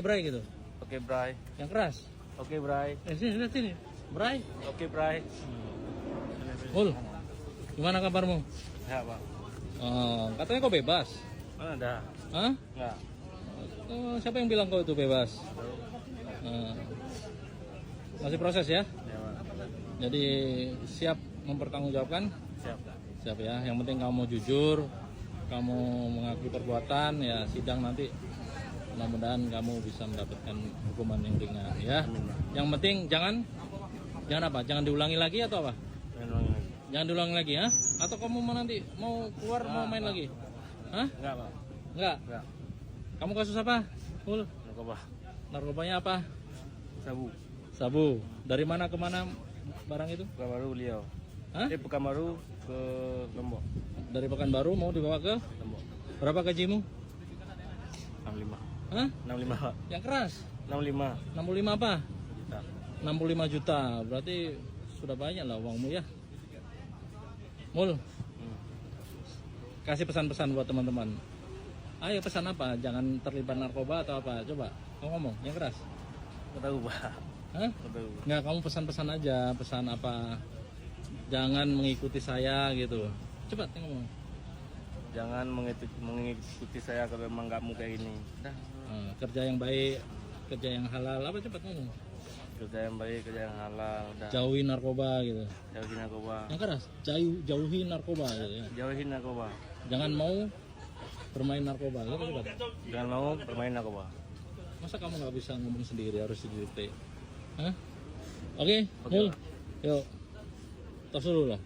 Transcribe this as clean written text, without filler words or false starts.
Bray gitu. Oke, Bray. Yang keras. Oke, Bray. Sini, lihat sini. Bray. Oke, Bray. Mul, gimana kabarmu? Ya, Pak. Katanya kau bebas. Mana ada? Hah? Enggak. Siapa yang bilang kau itu bebas? Masih proses ya? Ya, Pak. Jadi siap mempertanggungjawabkan? Siap. Siap ya. Yang penting kamu jujur, kamu mengakui perbuatan, ya sidang nanti mudah-mudahan kamu bisa mendapatkan hukuman yang ringan ya. Amin, Pak. Yang penting jangan apa? Jangan diulangi lagi atau apa? Jangan diulangi lagi ya? Atau kamu mau nanti mau keluar mau main lagi? Hah? Enggak, Pak. Enggak. Enggak. Kamu kasus apa? Mul? Narkoba. Narkobanya apa? Sabu. Sabu. Dari mana ke mana barang itu? Pekanbaru beliau. Hah? Pekanbaru ke Lombok. Dari Pekanbaru mau dibawa ke Lombok. berapa gajimu? 65. Hah? 65, Pak. Yang keras? 65 65 apa? juta. 65 juta. Berarti sudah banyak lah uangmu ya. Mul, kasih pesan-pesan buat teman-teman. Ayo pesan apa? Jangan terlibat narkoba atau apa? Coba, kamu ngomong yang keras. Enggak tahu, Pak. Hah? Enggak tahu. Nggak, kamu pesan-pesan aja. Pesan apa? Jangan mengikuti saya gitu. Cepat ngomong. Jangan mengikuti saya kalau memang nggak mau kayak gini. Dah. Kerja yang baik, kerja yang halal. Apa cepat ngomong? Kerja yang baik, kerja yang halal. Udah. Jauhi narkoba gitu. Jauhin narkoba. Yang keras, jauhi narkoba gitu ya. Jauhin narkoba. Jangan mau bermain narkoba gitu cepat. Jangan mau bermain narkoba. Masa kamu nggak bisa ngomong sendiri, harus didikte? Hah? Oke, Oke, Mul. Pak. Yuk. Tos dulu lah.